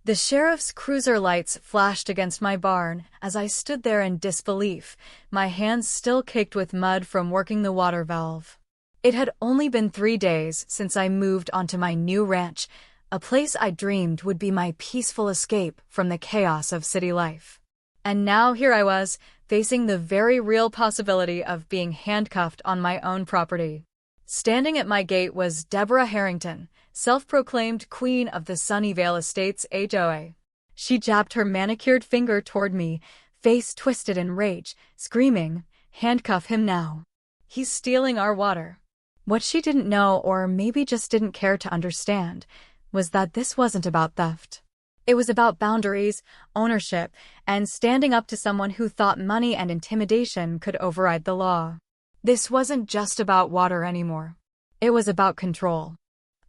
The sheriff's cruiser lights flashed against my barn as I stood there in disbelief, my hands still caked with mud from working the water valve. It had only been 3 days since I moved onto my new ranch, a place I dreamed would be my peaceful escape from the chaos of city life. And now here I was, facing the very real possibility of being handcuffed on my own property. Standing at my gate was Deborah Harrington, self-proclaimed queen of the Sunnyvale Estates HOA. She jabbed her manicured finger toward me, face twisted in rage, screaming, "Handcuff him now. He's stealing our water." What she didn't know, or maybe just didn't care to understand, was that this wasn't about theft. It was about boundaries, ownership, and standing up to someone who thought money and intimidation could override the law. This wasn't just about water anymore. It was about control.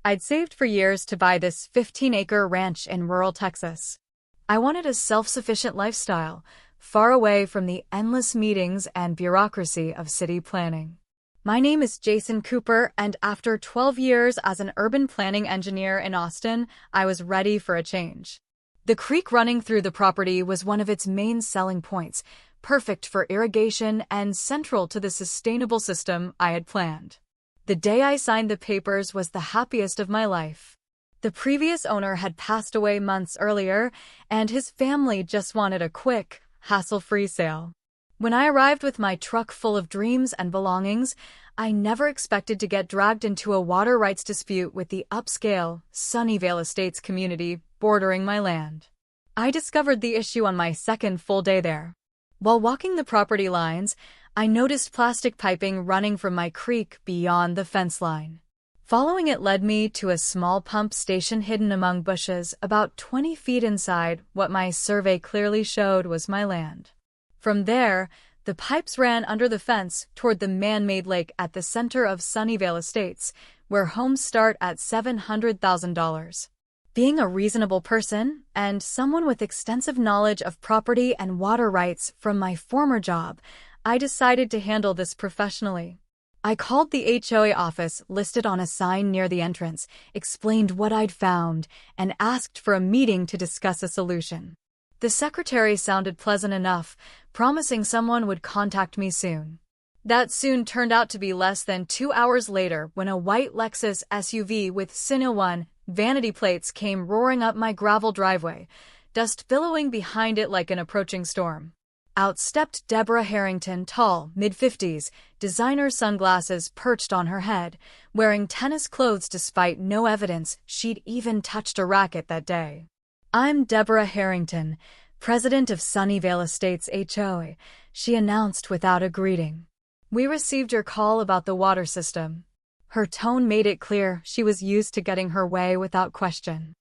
I'd saved for years to buy this 15-acre ranch in rural Texas. I wanted a self-sufficient lifestyle, far away from the endless meetings and bureaucracy of city planning. My name is Jason Cooper, and after 12 years as an urban planning engineer in Austin, I was ready for a change. The creek running through the property was one of its main selling points, perfect for irrigation and central to the sustainable system I had planned. The day I signed the papers was the happiest of my life. The previous owner had passed away months earlier, and his family just wanted a quick, hassle-free sale. When I arrived with my truck full of dreams and belongings, I never expected to get dragged into a water rights dispute with the upscale, Sunnyvale Estates community bordering my land. I discovered the issue on my second full day there. While walking the property lines, I noticed plastic piping running from my creek beyond the fence line. Following it led me to a small pump station hidden among bushes about 20 feet inside what my survey clearly showed was my land. From there, the pipes ran under the fence toward the man-made lake at the center of Sunnyvale Estates, where homes start at $700,000. Being a reasonable person, and someone with extensive knowledge of property and water rights from my former job, I decided to handle this professionally. I called the HOA office listed on a sign near the entrance, explained what I'd found, and asked for a meeting to discuss a solution. The secretary sounded pleasant enough, promising someone would contact me soon. That soon turned out to be less than 2 hours later when a white Lexus SUV with Cine 1 vanity plates came roaring up my gravel driveway, dust billowing behind it like an approaching storm. Out stepped Deborah Harrington, tall, mid-50s, designer sunglasses perched on her head, wearing tennis clothes despite no evidence she'd even touched a racket that day. "I'm Deborah Harrington, president of Sunnyvale Estates HOA," she announced without a greeting. "We received your call about the water system." Her tone made it clear she was used to getting her way without question.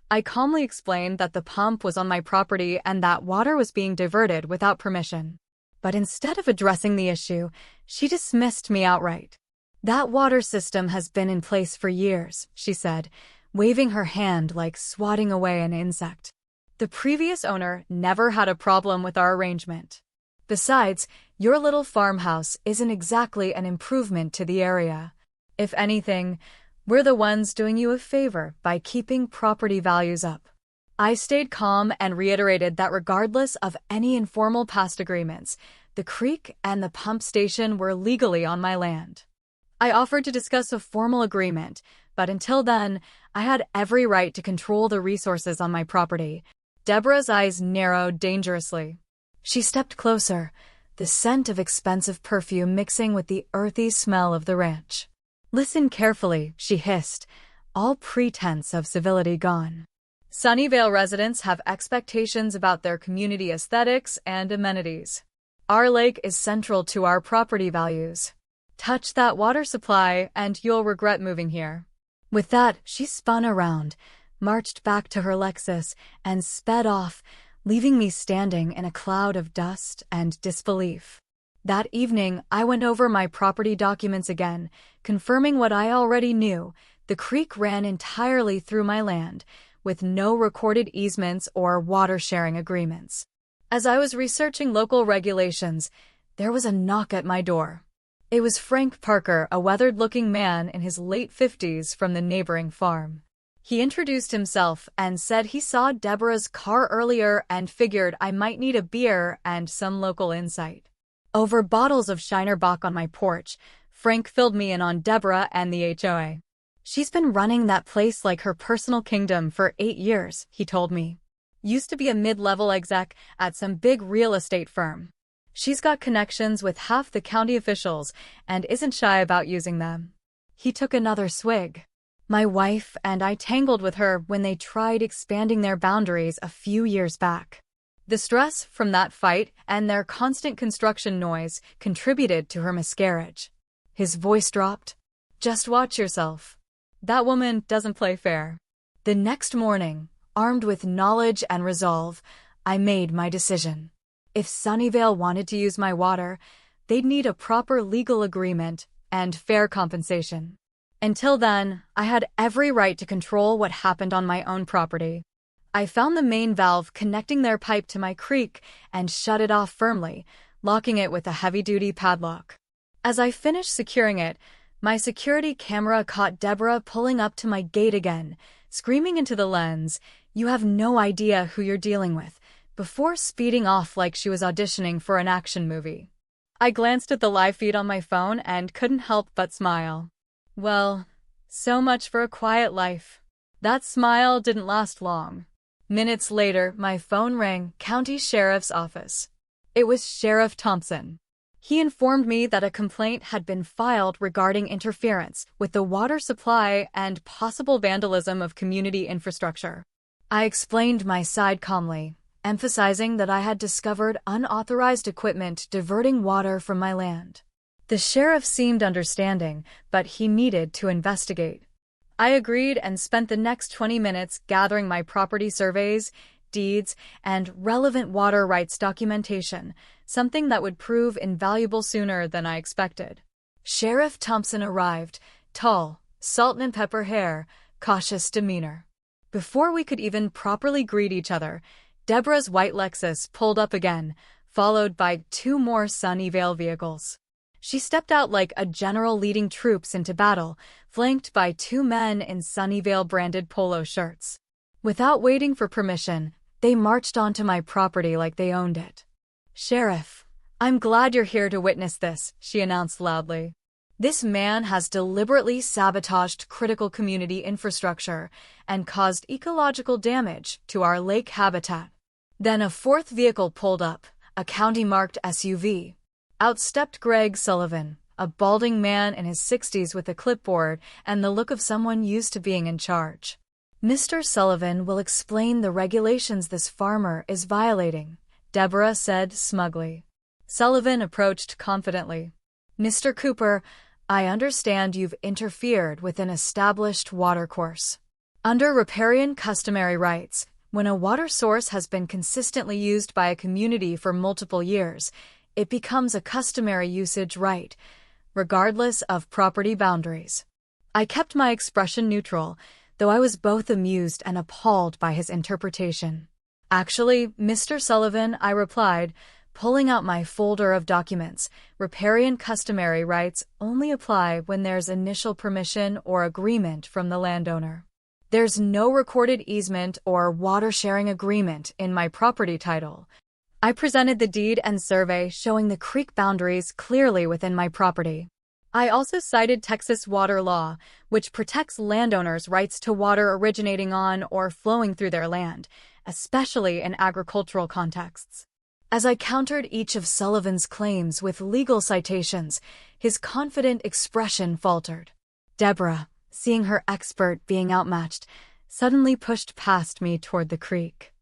I calmly explained that the pump was on my property and that water was being diverted without permission. But instead of addressing the issue, she dismissed me outright. "That water system has been in place for years," she said, waving her hand like swatting away an insect. "The previous owner never had a problem with our arrangement. Besides, your little farmhouse isn't exactly an improvement to the area. If anything, we're the ones doing you a favor by keeping property values up." I stayed calm and reiterated that regardless of any informal past agreements, the creek and the pump station were legally on my land. I offered to discuss a formal agreement, but until then, I had every right to control the resources on my property. Deborah's eyes narrowed dangerously. She stepped closer, the scent of expensive perfume mixing with the earthy smell of the ranch. "Listen carefully," she hissed, all pretense of civility gone. "Sunnyvale residents have expectations about their community aesthetics and amenities. Our lake is central to our property values. Touch that water supply and you'll regret moving here." With that, she spun around, marched back to her Lexus, and sped off, leaving me standing in a cloud of dust and disbelief. That evening, I went over my property documents again, confirming what I already knew: the creek ran entirely through my land, with no recorded easements or water-sharing agreements. As I was researching local regulations, there was a knock at my door. It was Frank Parker, a weathered-looking man in his late 50s from the neighboring farm. He introduced himself and said he saw Deborah's car earlier and figured I might need a beer and some local insight. Over bottles of Shiner Bock on my porch, Frank filled me in on Deborah and the HOA. She's been running that place like her personal kingdom for 8 years, he told me. Used to be a mid-level exec at some big real estate firm. She's got connections with half the county officials and isn't shy about using them. He took another swig. My wife and I tangled with her when they tried expanding their boundaries a few years back. The stress from that fight and their constant construction noise contributed to her miscarriage. His voice dropped. Just watch yourself. That woman doesn't play fair. The next morning, armed with knowledge and resolve, I made my decision. If Sunnyvale wanted to use my water, they'd need a proper legal agreement and fair compensation. Until then, I had every right to control what happened on my own property. I found the main valve connecting their pipe to my creek and shut it off firmly, locking it with a heavy-duty padlock. As I finished securing it, my security camera caught Deborah pulling up to my gate again, screaming into the lens, "You have no idea who you're dealing with," before speeding off like she was auditioning for an action movie. I glanced at the live feed on my phone and couldn't help but smile. Well, so much for a quiet life. That smile didn't last long. Minutes later, my phone rang, County Sheriff's Office. It was Sheriff Thompson. He informed me that a complaint had been filed regarding interference with the water supply and possible vandalism of community infrastructure. I explained my side calmly, emphasizing that I had discovered unauthorized equipment diverting water from my land. The sheriff seemed understanding, but he needed to investigate. I agreed and spent the next 20 minutes gathering my property surveys, deeds, and relevant water rights documentation, something that would prove invaluable sooner than I expected. Sheriff Thompson arrived, tall, salt and pepper hair, cautious demeanor. Before we could even properly greet each other, Deborah's white Lexus pulled up again, followed by 2 more Sunnyvale vehicles. She stepped out like a general leading troops into battle, flanked by 2 men in Sunnyvale-branded polo shirts. Without waiting for permission, they marched onto my property like they owned it. "Sheriff, I'm glad you're here to witness this," she announced loudly. "This man has deliberately sabotaged critical community infrastructure and caused ecological damage to our lake habitat." Then a 4th vehicle pulled up, a county-marked SUV. Out stepped Greg Sullivan, a balding man in his 60s with a clipboard and the look of someone used to being in charge. "Mr. Sullivan will explain the regulations this farmer is violating," Deborah said smugly. Sullivan approached confidently. "Mr. Cooper, I understand you've interfered with an established watercourse. Under riparian customary rights, when a water source has been consistently used by a community for multiple years, it becomes a customary usage right, regardless of property boundaries." I kept my expression neutral, though I was both amused and appalled by his interpretation. "Actually, Mr. Sullivan," I replied, pulling out my folder of documents, "riparian customary rights only apply when there's initial permission or agreement from the landowner. There's no recorded easement or water-sharing agreement in my property title." I presented the deed and survey showing the creek boundaries clearly within my property. I also cited Texas water law, which protects landowners' rights to water originating on or flowing through their land, especially in agricultural contexts. As I countered each of Sullivan's claims with legal citations, his confident expression faltered. Deborah, seeing her expert being outmatched, suddenly pushed past me toward the creek.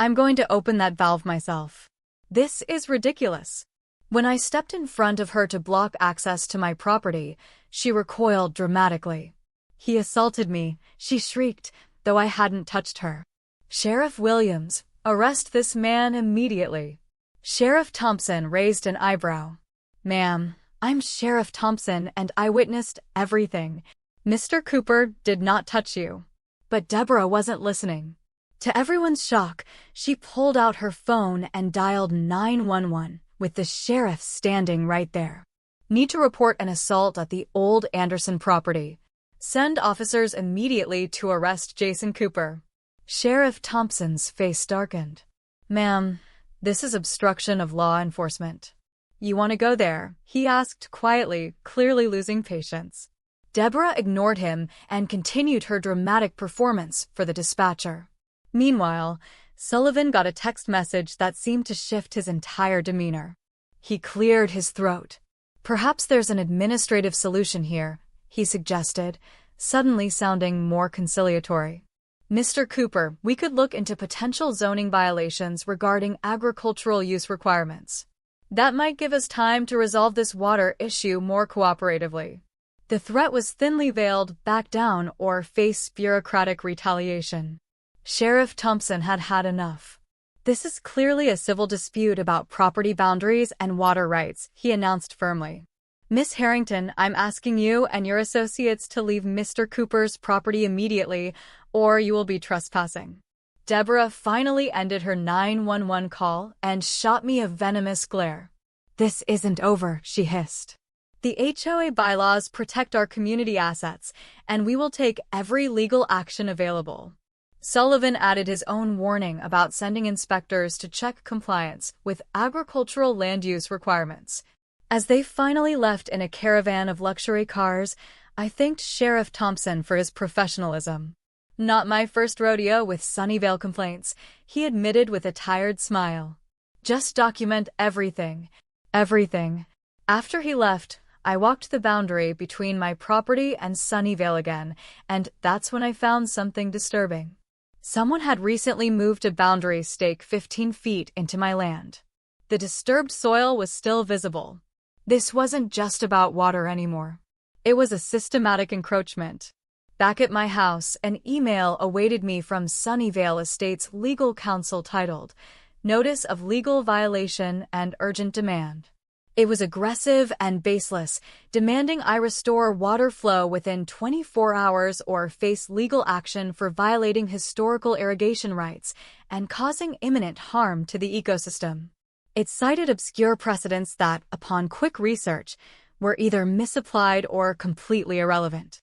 "I'm going to open that valve myself. This is ridiculous." When I stepped in front of her to block access to my property, she recoiled dramatically. "He assaulted me," she shrieked, though I hadn't touched her. "Sheriff Williams, arrest this man immediately." Sheriff Thompson raised an eyebrow. "Ma'am, I'm Sheriff Thompson and I witnessed everything. Mr. Cooper did not touch you." But Deborah wasn't listening. To everyone's shock, she pulled out her phone and dialed 911, with the sheriff standing right there. "Need to report an assault at the old Anderson property," Send officers immediately to arrest Jason Cooper. Sheriff Thompson's face darkened. Ma'am, this is obstruction of law enforcement. You want to go there? He asked quietly, clearly losing patience. Deborah ignored him and continued her dramatic performance for the dispatcher. Meanwhile, Sullivan got a text message that seemed to shift his entire demeanor. He cleared his throat. Perhaps there's an administrative solution here, he suggested, suddenly sounding more conciliatory. Mr. Cooper, we could look into potential zoning violations regarding agricultural use requirements. That might give us time to resolve this water issue more cooperatively. The threat was thinly veiled: back down or face bureaucratic retaliation. Sheriff Thompson had had enough. This is clearly a civil dispute about property boundaries and water rights, he announced firmly. Miss Harrington, I'm asking you and your associates to leave Mr. Cooper's property immediately, or you will be trespassing. Deborah finally ended her 911 call and shot me a venomous glare. This isn't over, she hissed. The HOA bylaws protect our community assets, and we will take every legal action available. Sullivan added his own warning about sending inspectors to check compliance with agricultural land use requirements. As they finally left in a caravan of luxury cars, I thanked Sheriff Thompson for his professionalism. Not my first rodeo with Sunnyvale complaints, he admitted with a tired smile. Just document everything. Everything. After he left, I walked the boundary between my property and Sunnyvale again, and that's when I found something disturbing. Someone had recently moved a boundary stake 15 feet into my land. The disturbed soil was still visible. This wasn't just about water anymore. It was a systematic encroachment. Back at my house, an email awaited me from Sunnyvale Estates legal counsel titled, Notice of Legal Violation and Urgent Demand. It was aggressive and baseless, demanding I restore water flow within 24 hours or face legal action for violating historical irrigation rights and causing imminent harm to the ecosystem. It cited obscure precedents that, upon quick research, were either misapplied or completely irrelevant.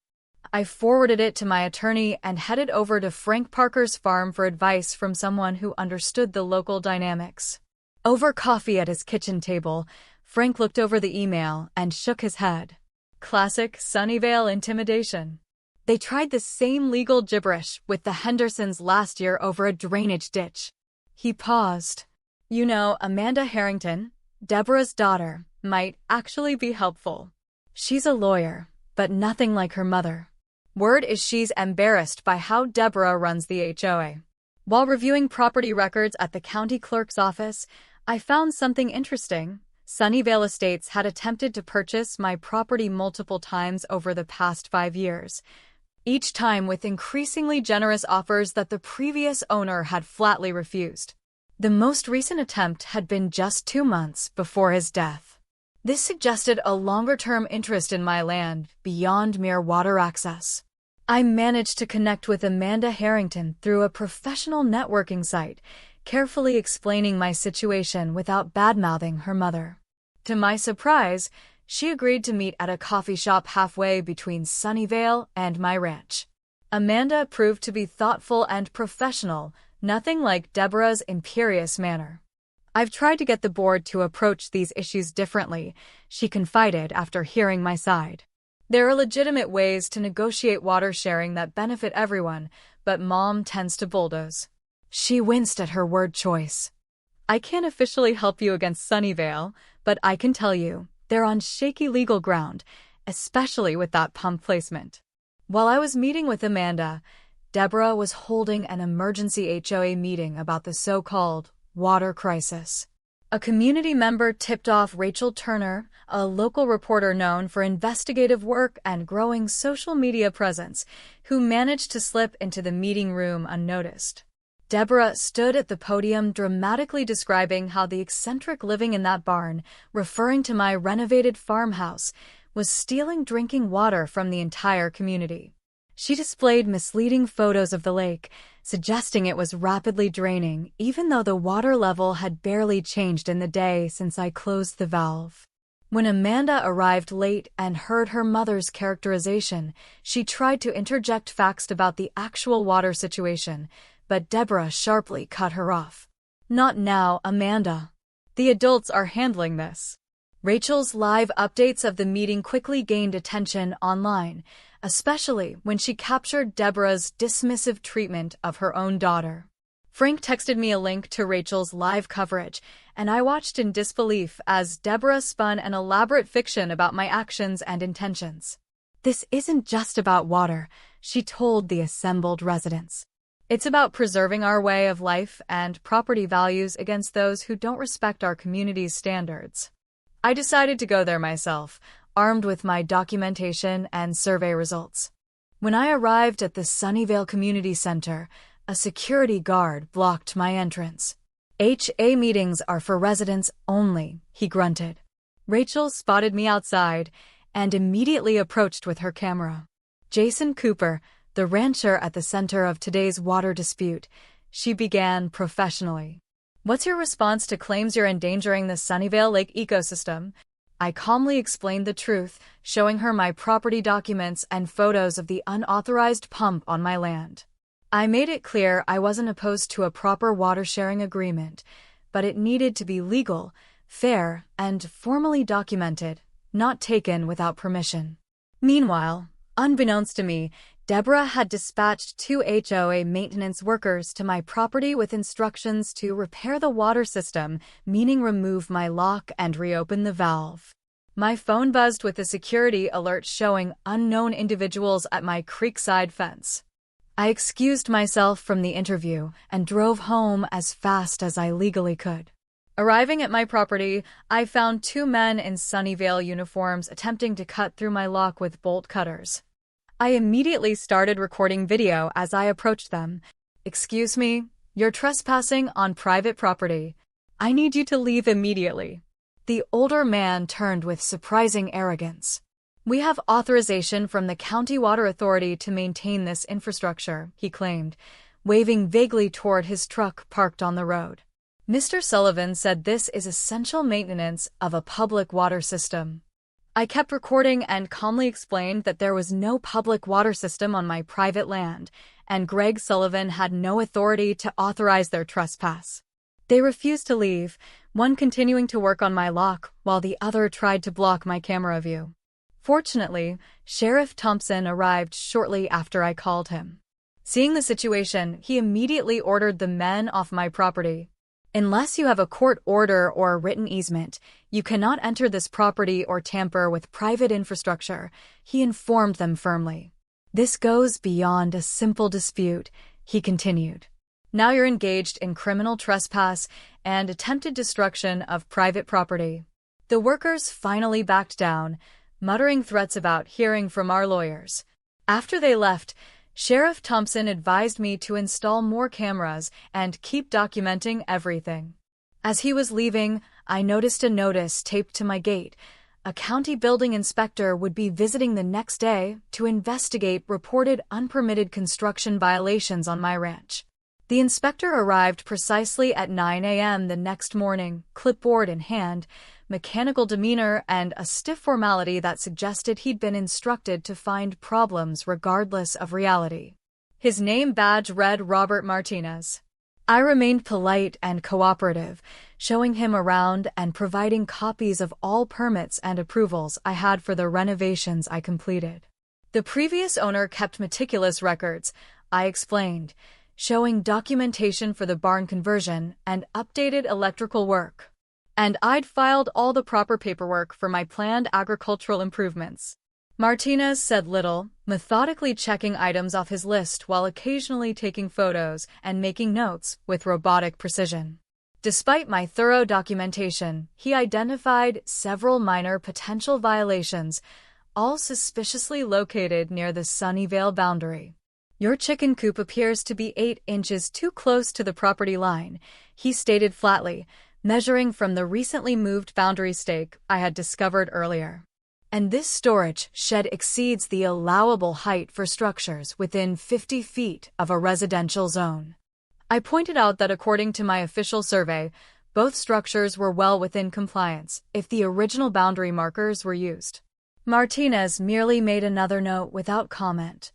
I forwarded it to my attorney and headed over to Frank Parker's farm for advice from someone who understood the local dynamics. Over coffee at his kitchen table, Frank looked over the email and shook his head. Classic Sunnyvale intimidation. They tried the same legal gibberish with the Hendersons last year over a drainage ditch. He paused. You know, Amanda Harrington, Deborah's daughter, might actually be helpful. She's a lawyer, but nothing like her mother. Word is she's embarrassed by how Deborah runs the HOA. While reviewing property records at the county clerk's office, I found something interesting. Sunnyvale Estates had attempted to purchase my property multiple times over the past 5 years, each time with increasingly generous offers that the previous owner had flatly refused. The most recent attempt had been just 2 months before his death. This suggested a longer-term interest in my land beyond mere water access. I managed to connect with Amanda Harrington through a professional networking site, carefully explaining my situation without bad-mouthing her mother. To my surprise, she agreed to meet at a coffee shop halfway between Sunnyvale and my ranch. Amanda proved to be thoughtful and professional, nothing like Deborah's imperious manner. I've tried to get the board to approach these issues differently, she confided after hearing my side. There are legitimate ways to negotiate water sharing that benefit everyone, but Mom tends to bulldoze. She winced at her word choice. I can't officially help you against Sunnyvale, but I can tell you, they're on shaky legal ground, especially with that pump placement. While I was meeting with Amanda, Deborah was holding an emergency HOA meeting about the so-called water crisis. A community member tipped off Rachel Turner, a local reporter known for investigative work and growing social media presence, who managed to slip into the meeting room unnoticed. Deborah stood at the podium dramatically describing how the eccentric living in that barn, referring to my renovated farmhouse, was stealing drinking water from the entire community. She displayed misleading photos of the lake, suggesting it was rapidly draining, even though the water level had barely changed in the day since I closed the valve. When Amanda arrived late and heard her mother's characterization, she tried to interject facts about the actual water situation, but Deborah sharply cut her off. "Not now, Amanda. The adults are handling this." Rachel's live updates of the meeting quickly gained attention online, especially when she captured Deborah's dismissive treatment of her own daughter. Frank texted me a link to Rachel's live coverage, and I watched in disbelief as Deborah spun an elaborate fiction about my actions and intentions. "This isn't just about water," she told the assembled residents. "It's about preserving our way of life and property values against those who don't respect our community's standards." I decided to go there myself, armed with my documentation and survey results. When I arrived at the Sunnyvale Community Center, a security guard blocked my entrance. "HA meetings are for residents only," he grunted. Rachel spotted me outside and immediately approached with her camera. "Jason Cooper, the rancher at the center of today's water dispute," she began professionally. "What's your response to claims you're endangering the Sunnyvale Lake ecosystem?" I calmly explained the truth, showing her my property documents and photos of the unauthorized pump on my land. I made it clear I wasn't opposed to a proper water-sharing agreement, but it needed to be legal, fair, and formally documented, not taken without permission. Meanwhile, unbeknownst to me, Deborah had dispatched 2 HOA maintenance workers to my property with instructions to repair the water system, meaning remove my lock and reopen the valve. My phone buzzed with a security alert showing unknown individuals at my creekside fence. I excused myself from the interview and drove home as fast as I legally could. Arriving at my property, I found 2 men in Sunnyvale uniforms attempting to cut through my lock with bolt cutters. I immediately started recording video as I approached them. "Excuse me, you're trespassing on private property. I need you to leave immediately." The older man turned with surprising arrogance. "We have authorization from the County Water Authority to maintain this infrastructure," he claimed, waving vaguely toward his truck parked on the road. "Mr. Sullivan said this is essential maintenance of a public water system." I kept recording and calmly explained that there was no public water system on my private land, and Greg Sullivan had no authority to authorize their trespass. They refused to leave, one continuing to work on my lock while the other tried to block my camera view. Fortunately, Sheriff Thompson arrived shortly after I called him. Seeing the situation, he immediately ordered the men off my property. "Unless you have a court order or a written easement, you cannot enter this property or tamper with private infrastructure," he informed them firmly. "This goes beyond a simple dispute," he continued. "Now you're engaged in criminal trespass and attempted destruction of private property." The workers finally backed down, muttering threats about hearing from our lawyers. After they left, Sheriff Thompson advised me to install more cameras and keep documenting everything. As he was leaving, I noticed a notice taped to my gate. A county building inspector would be visiting the next day to investigate reported unpermitted construction violations on my ranch. The inspector arrived precisely at 9 a.m. the next morning, clipboard in hand, mechanical demeanor, and a stiff formality that suggested he'd been instructed to find problems regardless of reality. His name badge read Robert Martinez. I remained polite and cooperative, showing him around and providing copies of all permits and approvals I had for the renovations I completed. The previous owner kept meticulous records, I explained, showing documentation for the barn conversion and updated electrical work. And I'd filed all the proper paperwork for my planned agricultural improvements. Martinez said little, methodically checking items off his list while occasionally taking photos and making notes with robotic precision. Despite my thorough documentation, he identified several minor potential violations, all suspiciously located near the Sunnyvale boundary. "Your chicken coop appears to be 8 inches too close to the property line," he stated flatly, measuring from the recently moved boundary stake I had discovered earlier. "And this storage shed exceeds the allowable height for structures within 50 feet of a residential zone." I pointed out that according to my official survey, Both structures were well within compliance if the original boundary markers were used. Martinez merely made another note without comment.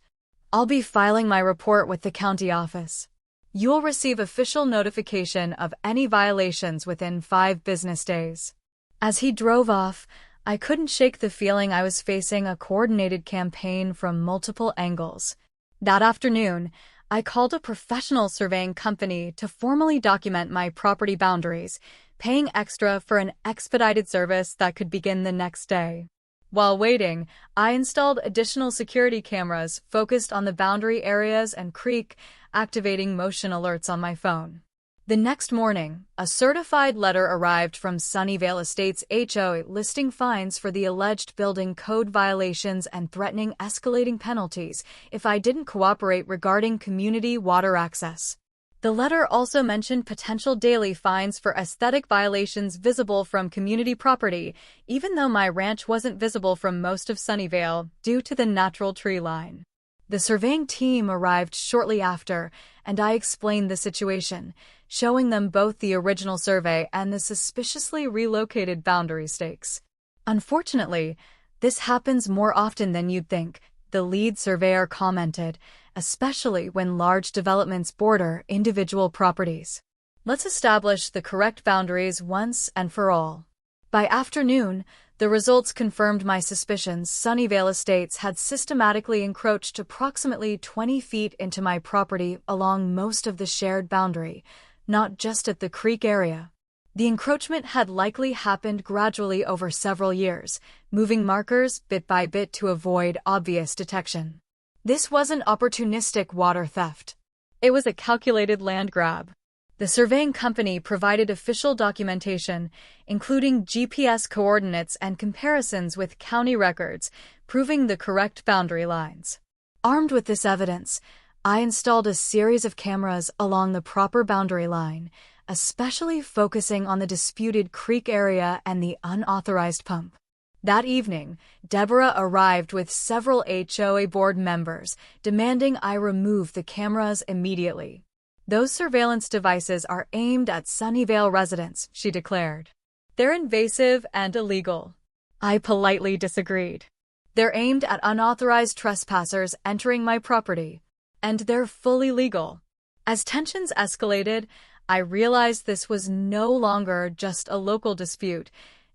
I'll be filing my report with the county office. You'll receive official notification of any violations within 5 business days. As he drove off, I couldn't shake the feeling I was facing a coordinated campaign from multiple angles. That afternoon, I called a professional surveying company to formally document my property boundaries, paying extra for an expedited service that could begin the next day. While waiting, I installed additional security cameras focused on the boundary areas and creek, activating motion alerts on my phone. The next morning, a certified letter arrived from Sunnyvale Estates HOA listing fines for the alleged building code violations and threatening escalating penalties if I didn't cooperate regarding community water access. The letter also mentioned potential daily fines for aesthetic violations visible from community property, even though my ranch wasn't visible from most of Sunnyvale due to the natural tree line. The surveying team arrived shortly after, and I explained the situation, showing them both the original survey and the suspiciously relocated boundary stakes. Unfortunately, this happens more often than you'd think, the lead surveyor commented, especially when large developments border individual properties. Let's establish the correct boundaries once and for all. By afternoon, the results confirmed my suspicions. Sunnyvale Estates had systematically encroached approximately 20 feet into my property along most of the shared boundary, not just at the creek area. The encroachment had likely happened gradually over several years, moving markers bit by bit to avoid obvious detection. This wasn't opportunistic water theft. It was a calculated land grab. The surveying company provided official documentation, including GPS coordinates and comparisons with county records, proving the correct boundary lines. Armed with this evidence, I installed a series of cameras along the proper boundary line, especially focusing on the disputed creek area and the unauthorized pump. That evening, Deborah arrived with several HOA board members, demanding I remove the cameras immediately. Those surveillance devices are aimed at Sunnyvale residents, she declared. They're invasive and illegal. I politely disagreed. They're aimed at unauthorized trespassers entering my property, and they're fully legal. As tensions escalated, I realized this was no longer just a local dispute.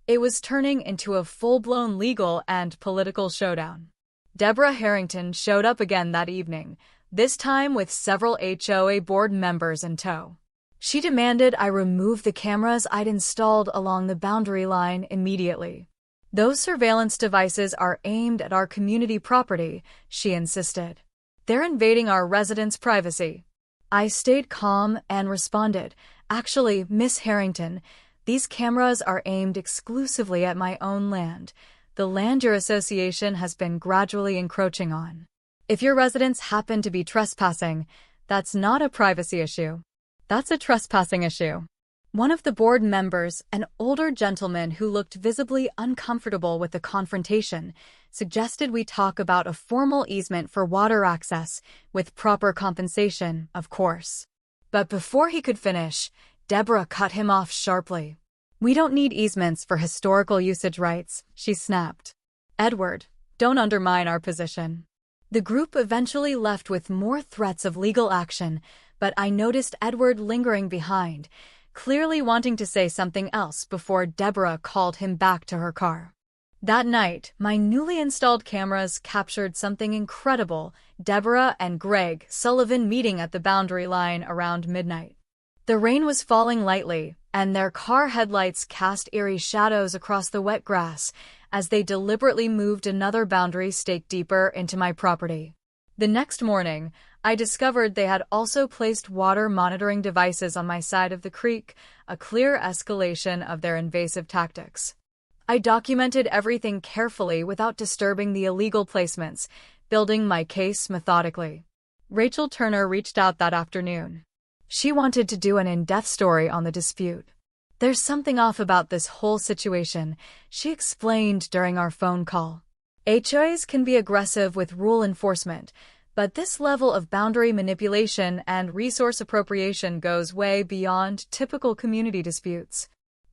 It was turning into a full-blown legal and political showdown. Deborah Harrington showed up again that evening, this time with several HOA board members in tow. She demanded I remove the cameras I'd installed along the boundary line immediately. Those surveillance devices are aimed at our community property, she insisted. They're invading our residents' privacy. I stayed calm and responded, actually, Miss Harrington, these cameras are aimed exclusively at my own land, the land your association has been gradually encroaching on. If your residents happen to be trespassing, that's not a privacy issue. That's a trespassing issue. One of the board members, an older gentleman who looked visibly uncomfortable with the confrontation, suggested we talk about a formal easement for water access, with proper compensation, of course. But before he could finish, Deborah cut him off sharply. We don't need easements for historical usage rights, she snapped. Edward, don't undermine our position. The group eventually left with more threats of legal action, but I noticed Edward lingering behind, clearly wanting to say something else before Deborah called him back to her car. That night, my newly installed cameras captured something incredible: Deborah and Greg Sullivan meeting at the boundary line around midnight. The rain was falling lightly, and their car headlights cast eerie shadows across the wet grass as they deliberately moved another boundary stake deeper into my property. The next morning, I discovered they had also placed water monitoring devices on my side of the creek, a clear escalation of their invasive tactics. I documented everything carefully without disturbing the illegal placements, building my case methodically. Rachel Turner reached out that afternoon. She wanted to do an in-depth story on the dispute. There's something off about this whole situation, she explained during our phone call. HOAs can be aggressive with rule enforcement, But this level of boundary manipulation and resource appropriation goes way beyond typical community disputes.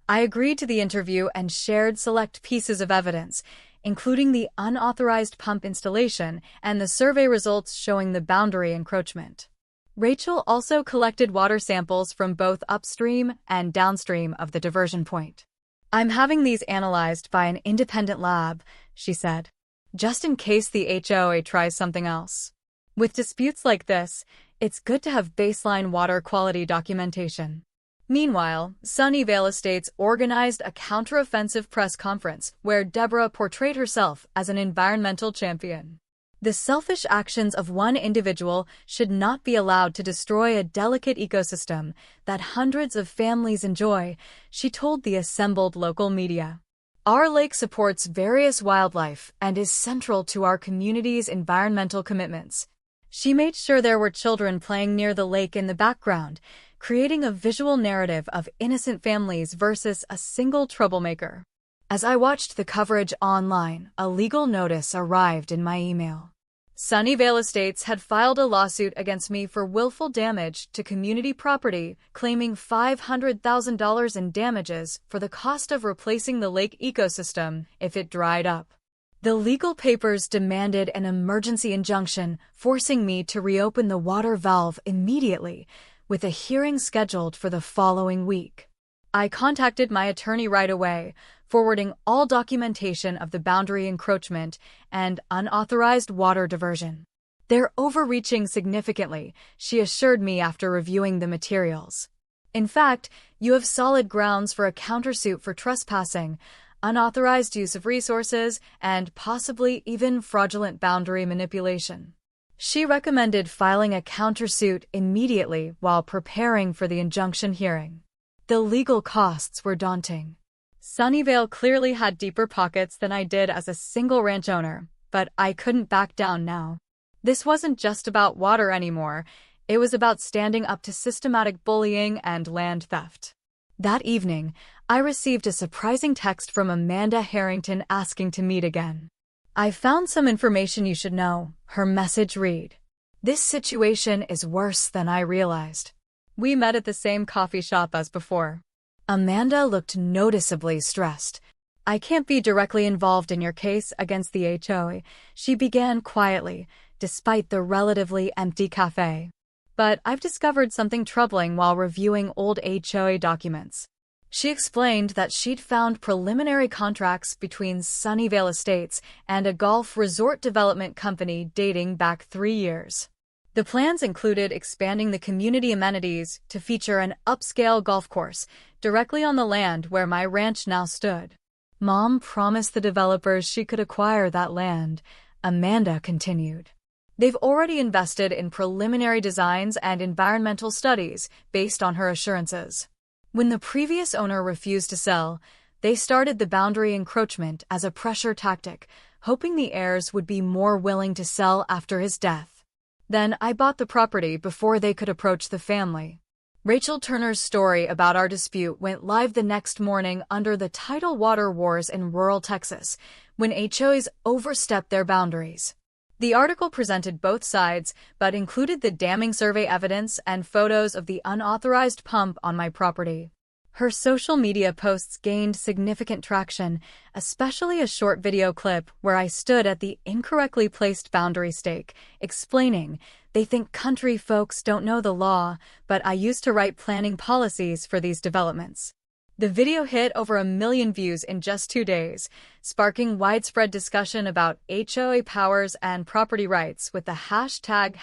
I agreed to the interview and shared select pieces of evidence, including the unauthorized pump installation and the survey results showing the boundary encroachment. Rachel also collected water samples from both upstream and downstream of the diversion point. "I'm having these analyzed by an independent lab," she said, "just in case the HOA tries something else." With disputes like this, it's good to have baseline water quality documentation. Meanwhile, Sunnyvale Estates organized a counteroffensive press conference where Deborah portrayed herself as an environmental champion. The selfish actions of one individual should not be allowed to destroy a delicate ecosystem that hundreds of families enjoy, she told the assembled local media. "Our lake supports various wildlife and is central to our community's environmental commitments." She made sure there were children playing near the lake in the background, creating a visual narrative of innocent families versus a single troublemaker. As I watched the coverage online, a legal notice arrived in my email. Sunnyvale Estates had filed a lawsuit against me for willful damage to community property, claiming $500,000 in damages for the cost of replacing the lake ecosystem if it dried up. The legal papers demanded an emergency injunction, forcing me to reopen the water valve immediately, with a hearing scheduled for the following week. I contacted my attorney right away, forwarding all documentation of the boundary encroachment and unauthorized water diversion. "They're overreaching significantly," she assured me after reviewing the materials. "In fact, you have solid grounds for a countersuit for trespassing, unauthorized use of resources, and possibly even fraudulent boundary manipulation." She recommended filing a countersuit immediately while preparing for the injunction hearing. The legal costs were daunting. Sunnyvale clearly had deeper pockets than I did as a single ranch owner, but I couldn't back down now. This wasn't just about water anymore, it was about standing up to systematic bullying and land theft. That evening, I received a surprising text from Amanda Harrington asking to meet again. "I found some information you should know," her message read. "This situation is worse than I realized." We met at the same coffee shop as before. Amanda looked noticeably stressed. "I can't be directly involved in your case against the HOA," she began quietly, despite the relatively empty cafe. "But I've discovered something troubling while reviewing old HOA documents." She explained that she'd found preliminary contracts between Sunnyvale Estates and a golf resort development company dating back 3 years. The plans included expanding the community amenities to feature an upscale golf course directly on the land where my ranch now stood. "Mom promised the developers she could acquire that land," Amanda continued. "They've already invested in preliminary designs and environmental studies based on her assurances. When the previous owner refused to sell, they started the boundary encroachment as a pressure tactic, hoping the heirs would be more willing to sell after his death. Then I bought the property before they could approach the family." Rachel Turner's story about our dispute went live the next morning under the title "Water Wars in Rural Texas," when HOAs overstepped their boundaries. The article presented both sides, but included the damning survey evidence and photos of the unauthorized pump on my property. Her social media posts gained significant traction, especially a short video clip where I stood at the incorrectly placed boundary stake, explaining, "They think country folks don't know the law, but I used to write planning policies for these developments." The video hit over 1 million views in just 2 days, sparking widespread discussion about HOA powers and property rights with the hashtag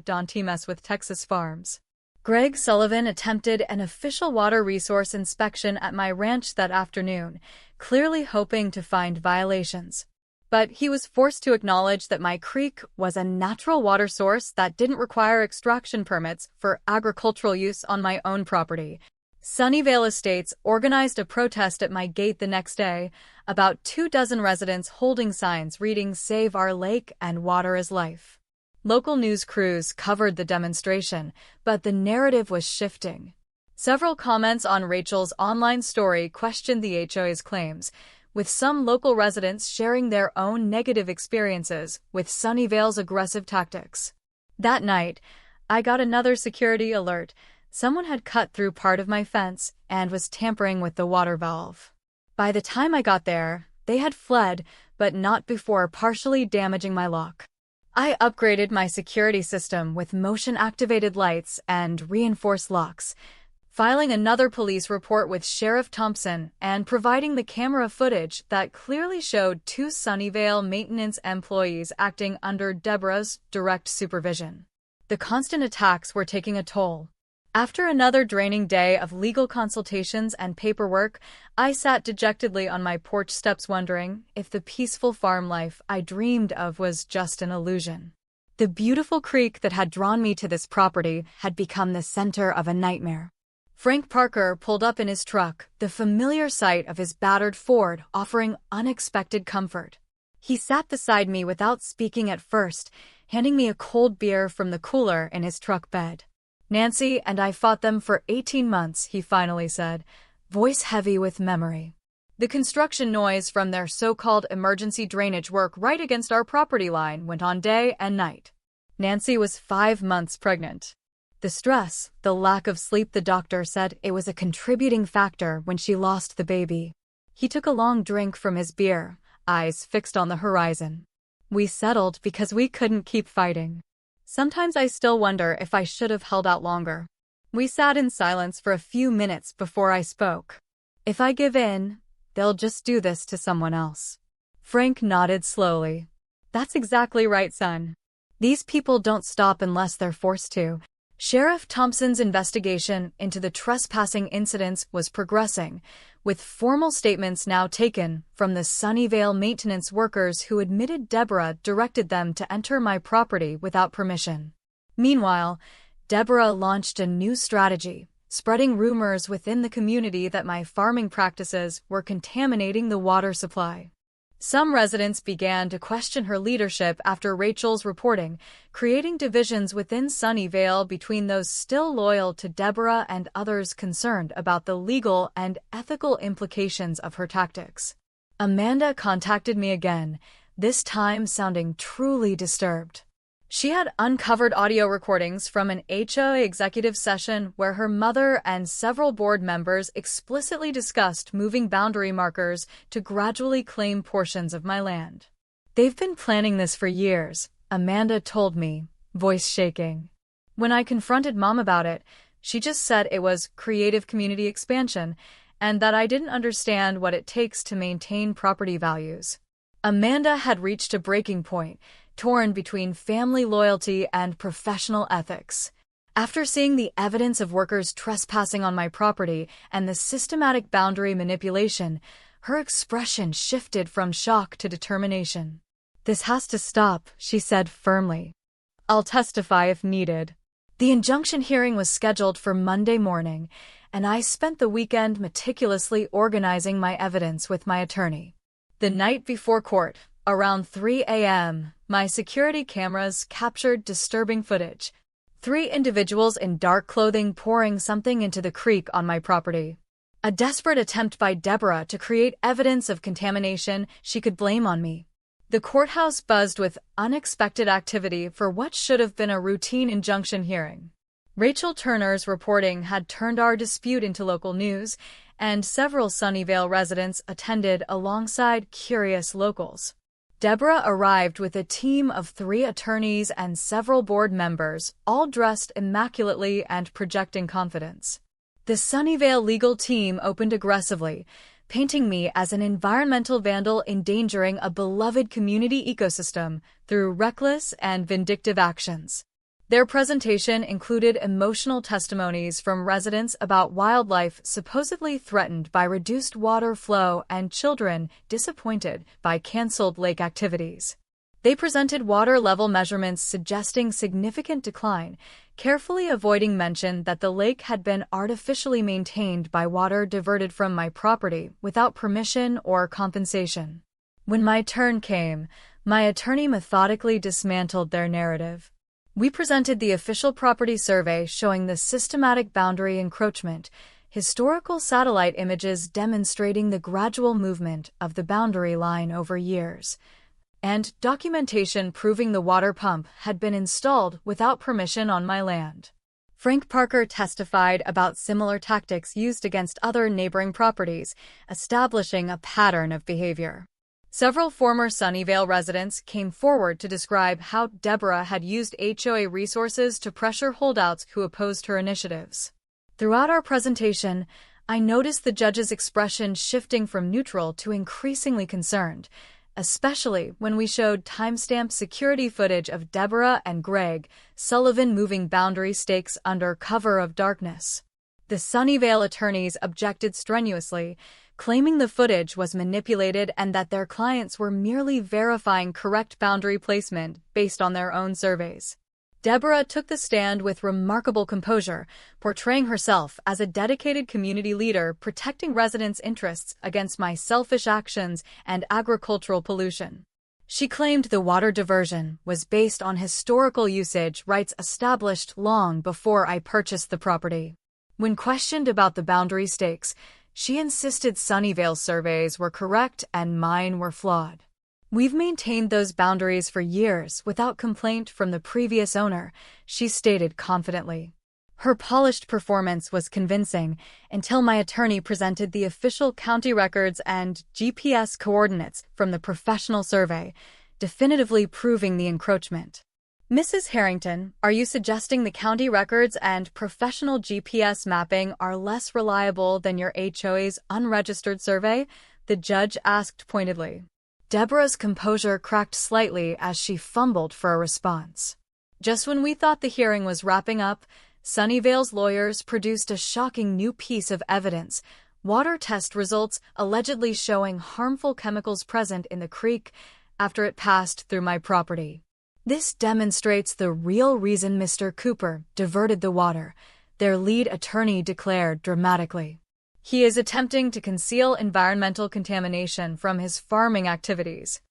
#Don'tMessWithTexasFarms. Greg Sullivan attempted an official water resource inspection at my ranch that afternoon, clearly hoping to find violations. But he was forced to acknowledge that my creek was a natural water source that didn't require extraction permits for agricultural use on my own property. Sunnyvale Estates organized a protest at my gate the next day, about 24 residents holding signs reading "Save Our Lake" and "Water is Life." Local news crews covered the demonstration, but the narrative was shifting. Several comments on Rachel's online story questioned the HOA's claims, with some local residents sharing their own negative experiences with Sunnyvale's aggressive tactics. That night, I got another security alert. Someone had cut through part of my fence and was tampering with the water valve. By the time I got there, they had fled, but not before partially damaging my lock. I upgraded my security system with motion-activated lights and reinforced locks, filing another police report with Sheriff Thompson and providing the camera footage that clearly showed two Sunnyvale maintenance employees acting under Deborah's direct supervision. The constant attacks were taking a toll. After another draining day of legal consultations and paperwork, I sat dejectedly on my porch steps wondering if the peaceful farm life I dreamed of was just an illusion. The beautiful creek that had drawn me to this property had become the center of a nightmare. Frank Parker pulled up in his truck, the familiar sight of his battered Ford offering unexpected comfort. He sat beside me without speaking at first, handing me a cold beer from the cooler in his truck bed. "Nancy and I fought them for 18 months, he finally said, voice heavy with memory. The construction noise from their so-called emergency drainage work right against our property line went on day and night. Nancy was 5 months pregnant. The stress, the lack of sleep, the doctor said it was a contributing factor when she lost the baby." He took a long drink from his beer, eyes fixed on the horizon. "We settled because we couldn't keep fighting. Sometimes I still wonder if I should have held out longer." We sat in silence for a few minutes before I spoke. "If I give in, they'll just do this to someone else." Frank nodded slowly. "That's exactly right, son. These people don't stop unless they're forced to." Sheriff Thompson's investigation into the trespassing incidents was progressing, with formal statements now taken from the Sunnyvale maintenance workers who admitted Deborah directed them to enter my property without permission. Meanwhile, Deborah launched a new strategy, spreading rumors within the community that my farming practices were contaminating the water supply. Some residents began to question her leadership after Rachel's reporting, creating divisions within Sunnyvale between those still loyal to Deborah and others concerned about the legal and ethical implications of her tactics. Amanda contacted me again, this time sounding truly disturbed. She had uncovered audio recordings from an HOA executive session where her mother and several board members explicitly discussed moving boundary markers to gradually claim portions of my land. "They've been planning this for years," Amanda told me, voice shaking. When I confronted Mom about it, she just said it was creative community expansion and that I didn't understand what it takes to maintain property values. Amanda had reached a breaking point, torn between family loyalty and professional ethics. After seeing the evidence of workers trespassing on my property and the systematic boundary manipulation, her expression shifted from shock to determination. "This has to stop," she said firmly. "I'll testify if needed." The injunction hearing was scheduled for Monday morning, and I spent the weekend meticulously organizing my evidence with my attorney. The night before court, around 3 a.m., my security cameras captured disturbing footage. 3 individuals in dark clothing pouring something into the creek on my property. A desperate attempt by Deborah to create evidence of contamination she could blame on me. The courthouse buzzed with unexpected activity for what should have been a routine injunction hearing. Rachel Turner's reporting had turned our dispute into local news, and several Sunnyvale residents attended alongside curious locals. Deborah arrived with a team of 3 attorneys and several board members, all dressed immaculately and projecting confidence. The Sunnyvale legal team opened aggressively, painting me as an environmental vandal endangering a beloved community ecosystem through reckless and vindictive actions. Their presentation included emotional testimonies from residents about wildlife supposedly threatened by reduced water flow and children disappointed by canceled lake activities. They presented water level measurements suggesting significant decline, carefully avoiding mention that the lake had been artificially maintained by water diverted from my property without permission or compensation. When my turn came, my attorney methodically dismantled their narrative. We presented the official property survey showing the systematic boundary encroachment, historical satellite images demonstrating the gradual movement of the boundary line over years, and documentation proving the water pump had been installed without permission on my land. Frank Parker testified about similar tactics used against other neighboring properties, establishing a pattern of behavior. Several former Sunnyvale residents came forward to describe how Deborah had used HOA resources to pressure holdouts who opposed her initiatives. Throughout our presentation, I noticed the judge's expression shifting from neutral to increasingly concerned, especially when we showed timestamped security footage of Deborah and Greg Sullivan moving boundary stakes under cover of darkness. The Sunnyvale attorneys objected strenuously, claiming the footage was manipulated and that their clients were merely verifying correct boundary placement based on their own surveys. Deborah took the stand with remarkable composure, portraying herself as a dedicated community leader protecting residents' interests against my selfish actions and agricultural pollution. She claimed the water diversion was based on historical usage rights established long before I purchased the property. When questioned about the boundary stakes, she insisted Sunnyvale's surveys were correct and mine were flawed. "We've maintained those boundaries for years without complaint from the previous owner," she stated confidently. Her polished performance was convincing until my attorney presented the official county records and GPS coordinates from the professional survey, definitively proving the encroachment. "Mrs. Harrington, are you suggesting the county records and professional GPS mapping are less reliable than your HOA's unregistered survey?" the judge asked pointedly. Deborah's composure cracked slightly as she fumbled for a response. Just when we thought the hearing was wrapping up, Sunnyvale's lawyers produced a shocking new piece of evidence: water test results allegedly showing harmful chemicals present in the creek after it passed through my property. "This demonstrates the real reason Mr. Cooper diverted the water," their lead attorney declared dramatically. "He is attempting to conceal environmental contamination from his farming activities."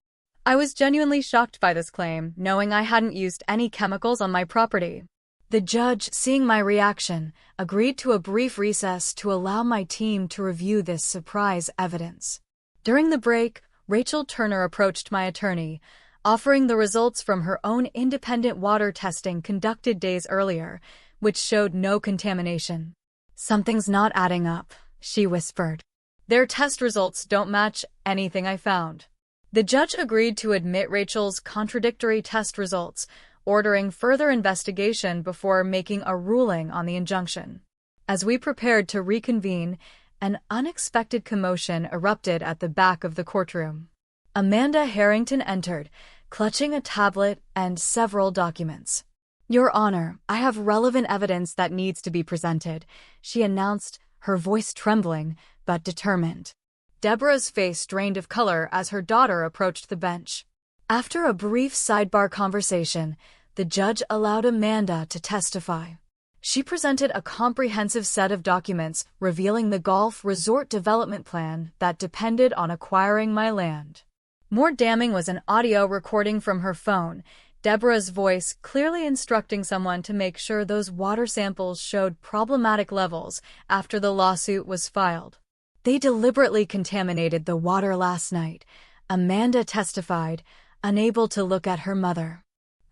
I was genuinely shocked by this claim, knowing I hadn't used any chemicals on my property. The judge, seeing my reaction, agreed to a brief recess to allow my team to review this surprise evidence. During the break, Rachel Turner approached my attorney, offering the results from her own independent water testing conducted days earlier, which showed no contamination. "Something's not adding up," she whispered. "Their test results don't match anything I found." The judge agreed to admit Rachel's contradictory test results, ordering further investigation before making a ruling on the injunction. As we prepared to reconvene, an unexpected commotion erupted at the back of the courtroom. Amanda Harrington entered, clutching a tablet and several documents. "Your Honor, I have relevant evidence that needs to be presented," she announced, her voice trembling but determined. Deborah's face drained of color as her daughter approached the bench. After a brief sidebar conversation, the judge allowed Amanda to testify. She presented a comprehensive set of documents revealing the golf resort development plan that depended on acquiring my land. More damning was an audio recording from her phone, Deborah's voice clearly instructing someone to make sure those water samples showed problematic levels after the lawsuit was filed. "They deliberately contaminated the water last night," Amanda testified, unable to look at her mother.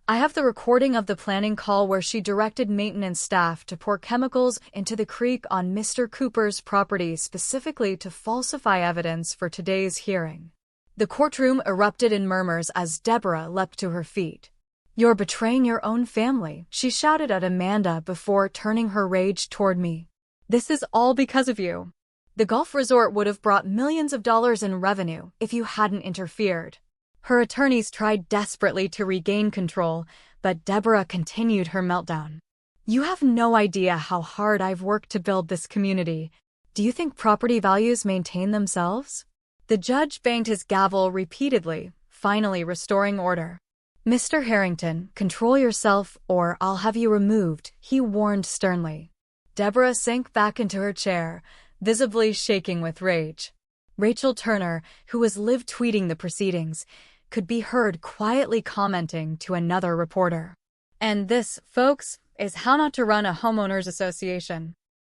"I have the recording of the planning call where she directed maintenance staff to pour chemicals into the creek on Mr. Cooper's property specifically to falsify evidence for today's hearing." The courtroom erupted in murmurs as Deborah leapt to her feet. "You're betraying your own family," she shouted at Amanda before turning her rage toward me. "This is all because of you. The golf resort would have brought millions of dollars in revenue if you hadn't interfered." Her attorneys tried desperately to regain control, but Deborah continued her meltdown. "You have no idea how hard I've worked to build this community. Do you think property values maintain themselves?" The judge banged his gavel repeatedly, finally restoring order. "Mr. Harrington, control yourself or I'll have you removed," he warned sternly. Deborah sank back into her chair, visibly shaking with rage. Rachel Turner, who was live tweeting the proceedings, could be heard quietly commenting to another reporter. "And this, folks, is how not to run a homeowners association."